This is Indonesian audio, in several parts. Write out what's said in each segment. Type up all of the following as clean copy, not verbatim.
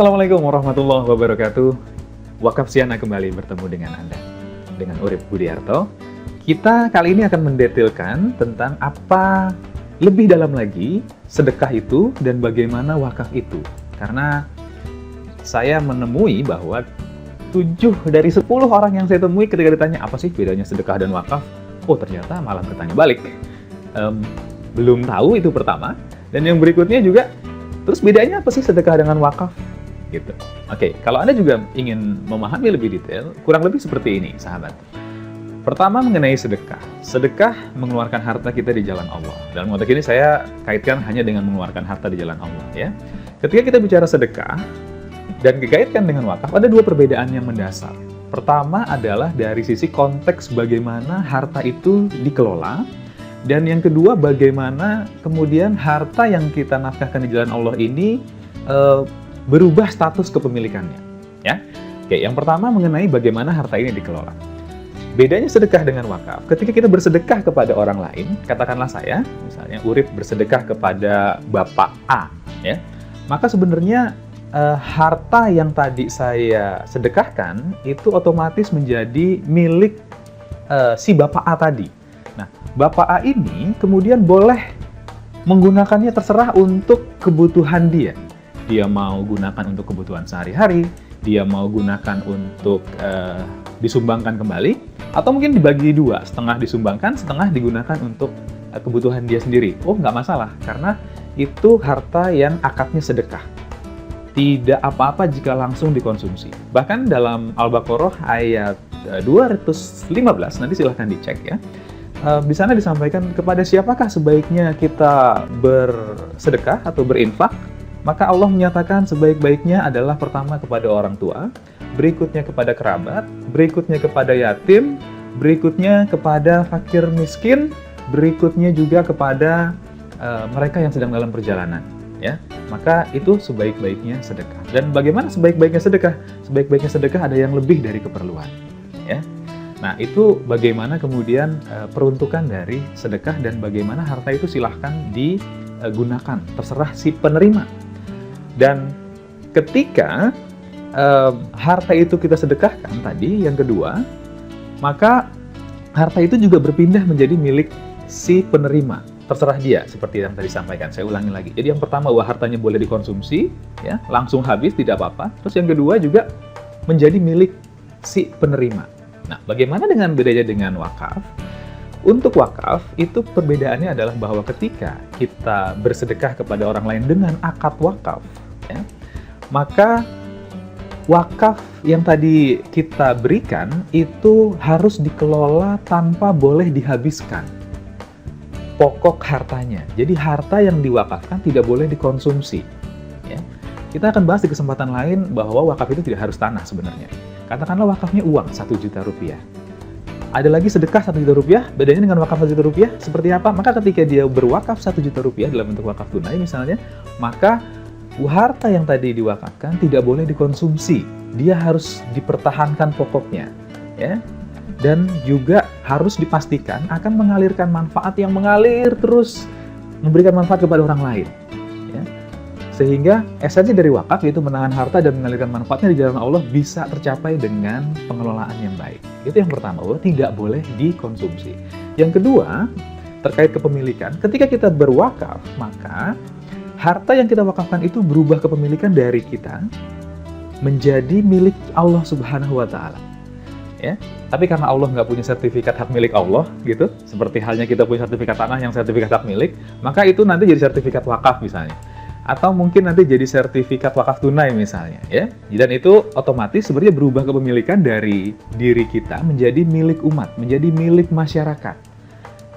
Assalamualaikum warahmatullahi wabarakatuh. Wakaf Siana kembali bertemu dengan Anda, dengan Urip Budiarto. Kita kali ini akan mendetailkan tentang apa lebih dalam lagi sedekah itu dan bagaimana wakaf itu. Karena saya menemui bahwa 7 dari 10 orang yang saya temui ketika ditanya apa sih bedanya sedekah dan wakaf, ternyata malah bertanya balik. Belum tahu itu pertama, dan yang berikutnya juga, terus bedanya apa sih sedekah dengan wakaf? Gitu. Oke, kalau Anda juga ingin memahami lebih detail, kurang lebih seperti ini, sahabat. Pertama, mengenai sedekah. Sedekah mengeluarkan harta kita di jalan Allah. Dalam konteks ini saya kaitkan hanya dengan mengeluarkan harta di jalan Allah, ya. Ketika kita bicara sedekah dan dikaitkan dengan wakaf, ada 2 perbedaan yang mendasar. Pertama adalah dari sisi konteks bagaimana harta itu dikelola, dan yang kedua bagaimana kemudian harta yang kita nafkahkan di jalan Allah ini berubah status kepemilikannya, ya. Oke, yang pertama mengenai bagaimana harta ini dikelola. Bedanya sedekah dengan wakaf, ketika kita bersedekah kepada orang lain, katakanlah saya, misalnya Urip bersedekah kepada Bapak A, ya, maka sebenarnya harta yang tadi saya sedekahkan itu otomatis menjadi milik si Bapak A tadi. Nah, Bapak A ini kemudian boleh menggunakannya terserah untuk kebutuhan dia. Dia mau gunakan untuk kebutuhan sehari-hari, dia mau gunakan untuk disumbangkan kembali, atau mungkin dibagi 2, setengah disumbangkan, setengah digunakan untuk kebutuhan dia sendiri. Nggak masalah, karena itu harta yang akadnya sedekah. Tidak apa-apa jika langsung dikonsumsi. Bahkan dalam Al-Baqarah ayat 215, nanti silahkan dicek ya. Di sana disampaikan kepada siapakah sebaiknya kita bersedekah atau berinfak. Maka Allah menyatakan sebaik-baiknya adalah pertama kepada orang tua, berikutnya kepada kerabat, berikutnya kepada yatim, berikutnya kepada fakir miskin, berikutnya juga kepada mereka yang sedang dalam perjalanan. Ya, maka itu sebaik-baiknya sedekah. Dan bagaimana sebaik-baiknya sedekah? Sebaik-baiknya sedekah ada yang lebih dari keperluan. Ya, nah itu bagaimana kemudian peruntukan dari sedekah dan bagaimana harta itu silahkan digunakan, terserah si penerima. Dan ketika harta itu kita sedekahkan tadi, yang kedua, maka harta itu juga berpindah menjadi milik si penerima. Terserah dia, seperti yang tadi sampaikan. Saya ulangi lagi. Jadi yang pertama, bahwa hartanya boleh dikonsumsi, ya, langsung habis, tidak apa-apa. Terus yang kedua juga menjadi milik si penerima. Nah, bagaimana dengan bedanya dengan wakaf? Untuk wakaf, itu perbedaannya adalah bahwa ketika kita bersedekah kepada orang lain dengan akad wakaf, ya, maka wakaf yang tadi kita berikan itu harus dikelola tanpa boleh dihabiskan pokok hartanya. Jadi harta yang diwakafkan tidak boleh dikonsumsi. Ya. Kita akan bahas di kesempatan lain bahwa wakaf itu tidak harus tanah sebenarnya. Katakanlah wakafnya uang 1 juta rupiah. Ada lagi sedekah 1 juta rupiah, bedanya dengan wakaf 1 juta rupiah seperti apa? Maka ketika dia berwakaf 1 juta rupiah dalam bentuk wakaf tunai misalnya, maka harta yang tadi diwakafkan tidak boleh dikonsumsi. Dia harus dipertahankan pokoknya, ya. Dan juga harus dipastikan akan mengalirkan manfaat yang mengalir terus, memberikan manfaat kepada orang lain, ya. Sehingga esensi dari wakaf yaitu menahan harta dan mengalirkan manfaatnya di jalan Allah bisa tercapai dengan pengelolaan yang baik. Itu yang pertama, bahwa tidak boleh dikonsumsi. Yang kedua, terkait kepemilikan, ketika kita berwakaf, maka harta yang kita wakafkan itu berubah kepemilikan dari kita menjadi milik Allah Subhanahu wa Ta'ala. Ya, tapi karena Allah nggak punya sertifikat hak milik Allah, gitu, seperti halnya kita punya sertifikat tanah yang sertifikat hak milik, maka itu nanti jadi sertifikat wakaf misalnya. Atau mungkin nanti jadi sertifikat wakaf tunai misalnya, ya. Dan itu otomatis sebenarnya berubah kepemilikan dari diri kita menjadi milik umat, menjadi milik masyarakat.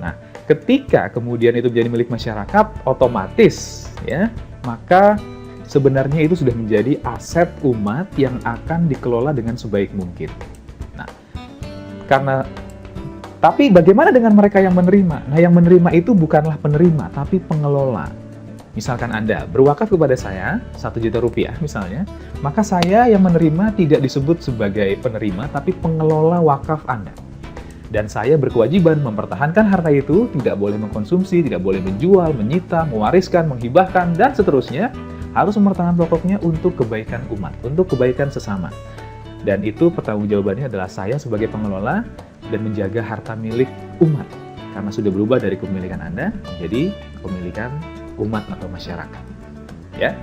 Nah, ketika kemudian itu menjadi milik masyarakat, otomatis, ya, maka sebenarnya itu sudah menjadi aset umat yang akan dikelola dengan sebaik mungkin. Nah, tapi bagaimana dengan mereka yang menerima? Nah, yang menerima itu bukanlah penerima, tapi pengelola. Misalkan Anda berwakaf kepada saya 1 juta rupiah misalnya, maka saya yang menerima tidak disebut sebagai penerima, tapi pengelola wakaf Anda. Dan saya berkewajiban mempertahankan harta itu, tidak boleh mengkonsumsi, tidak boleh menjual, menyita, mewariskan, menghibahkan, dan seterusnya, harus mempertahankan pokoknya untuk kebaikan umat, untuk kebaikan sesama. Dan itu pertanggungjawabannya adalah saya sebagai pengelola dan menjaga harta milik umat. Karena sudah berubah dari kepemilikan Anda menjadi kepemilikan umat atau masyarakat. Ya.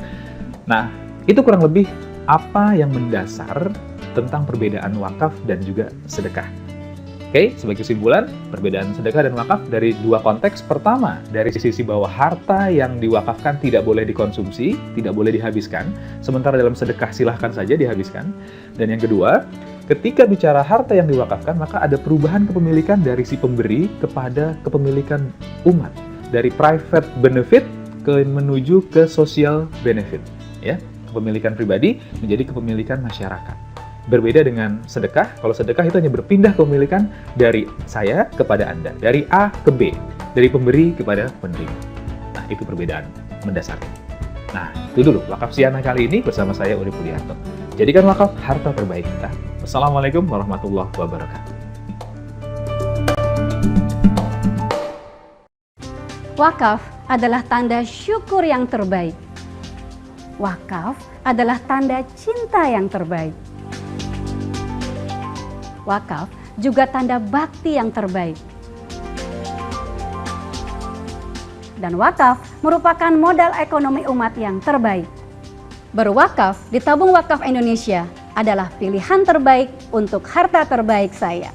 Nah, itu kurang lebih apa yang mendasar tentang perbedaan wakaf dan juga sedekah. Oke, sebagai kesimpulan, perbedaan sedekah dan wakaf dari dua konteks. Pertama, dari sisi bahwa harta yang diwakafkan tidak boleh dikonsumsi, tidak boleh dihabiskan, sementara dalam sedekah silahkan saja dihabiskan. Dan yang kedua, ketika bicara harta yang diwakafkan, maka ada perubahan kepemilikan dari si pemberi kepada kepemilikan umat. Dari private benefit menuju ke social benefit. Ya, kepemilikan pribadi menjadi kepemilikan masyarakat. Berbeda dengan sedekah, kalau sedekah itu hanya berpindah kepemilikan dari saya kepada Anda, dari A ke B, dari pemberi kepada penerima. Nah, itu perbedaan mendasar. Nah, itu dulu Wakaf Siana kali ini bersama saya Urip Budiarto. Jadikan wakaf harta terbaik kita. Wassalamualaikum warahmatullahi wabarakatuh. Wakaf adalah tanda syukur yang terbaik. Wakaf adalah tanda cinta yang terbaik. Wakaf juga tanda bakti yang terbaik. Dan wakaf merupakan modal ekonomi umat yang terbaik. Berwakaf di Tabung Wakaf Indonesia adalah pilihan terbaik untuk harta terbaik saya.